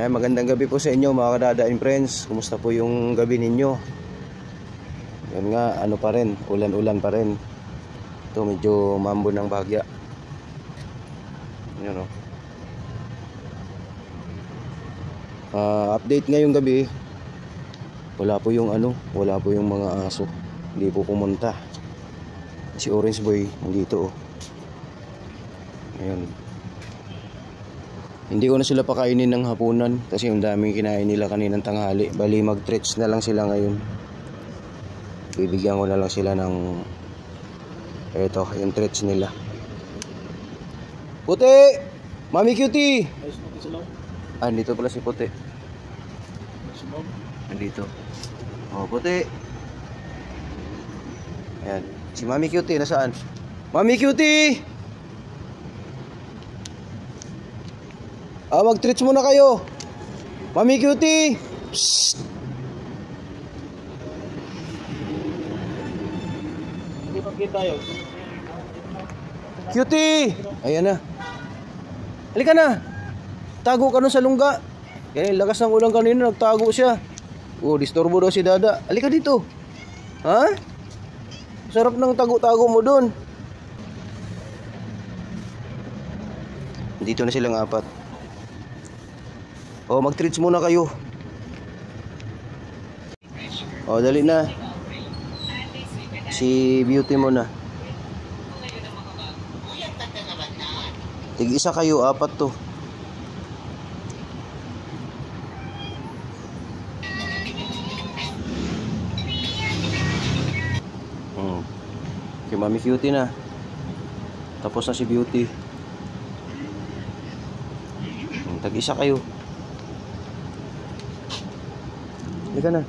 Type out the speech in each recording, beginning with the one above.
Magandang gabi po sa inyo mga kadadaing friends. Kumusta po yung gabi ninyo? Yan nga, ano pa rin, ulan-ulan pa rin. Ito medyo mambo ng bagya. Yan o. Update ngayong gabi. Wala po yung mga aso. Hindi po pumunta. Si Orange Boy nandito oh. Ayan. Hindi ko na sila pakainin ng hapunan kasi yung daming kinain nila kaninang tanghali. Bali mag-treats na lang sila ngayon. Bibigyan ko na lang sila ng eto, yung treats nila. Puti! Mami Cutie! Dito pala si Puti. Nandito. Oh, Puti. Ayan. Si Mami Cutie nasaan? Mami Cutie! Mag-treats muna kayo. Mami Cutie. Psst. Hindi pa kita yun. Cutie. Ayan na. Halika na. Tago ka nun sa lungga. Yan, lakas ng ulang kanina. Nagtago siya. Oh, disturbo daw si Dada. Halika dito. Ha? Sarap ng tago-tago mo dun. Dito na silang apat. Oh, mag-treats muna kayo. Oh, dali na. Si Beauty muna. Tig-isa kayo, apat to. Si Mami Cutie na. Tapos na si Beauty. Tag-isa kayo. Halika na.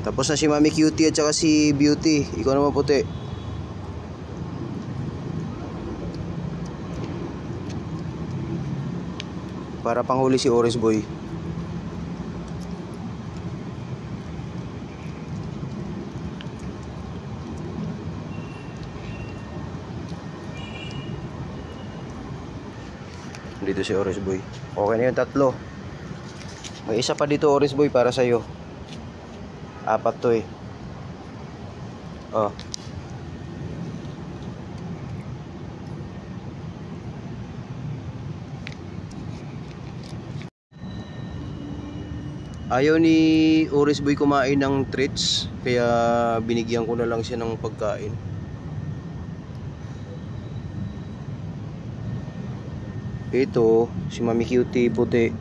Tapos na si Mami Cutie at saka si Beauty. Ikaw naman Puti. Para panghuli si Orange Boy. Dito si Orange Boy. Okay na yung tatlo. May isa pa dito Orange Boy para sa'yo. Apat to eh. Oh. Ayaw ni Orange Boy kumain ng treats. Kaya binigyan ko na lang siya ng pagkain. Ito, si Mami Cutie Puti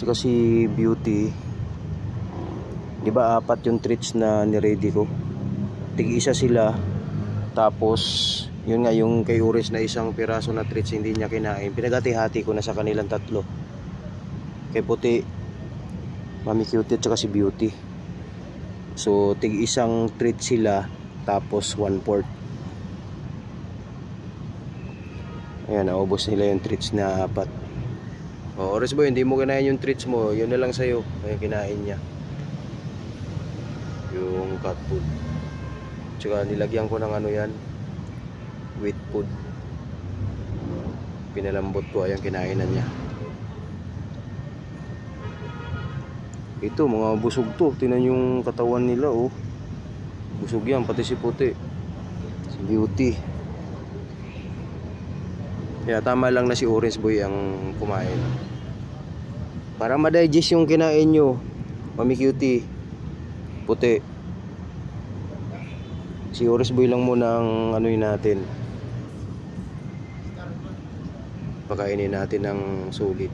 saka si Beauty. Diba apat yung treats na niready ko. Tig-isa sila. Tapos yun nga yung kay Orange na isang piraso na treats hindi niya kinain. Pinagati-hati ko na sa kanilang tatlo. Kay Puti, Mami Cutie at saka si Beauty. So tig-isang treat sila. Tapos 1/4. Ayan, naubos nila yung treats na apat. O, Orange Boy, hindi mo kinain yung treats mo. Yun na lang sa'yo. Kaya kinain niya yung cat food. Tsaka nilagyan ko ng ano yan, wheat food. Pinalambot ko, ayan, kinainan niya. Ito, mga busog to. Tingnan yung katawan nila, oh. Busog yan, pati si Puti. Si Beauty. Kaya tama lang na si Orange Boy ang kumain. Para ma-digest yung kinain nyo, Mami Cutie, Puti. Si Orange Boy lang muna ang anuin natin. Pakainin natin ng sulit.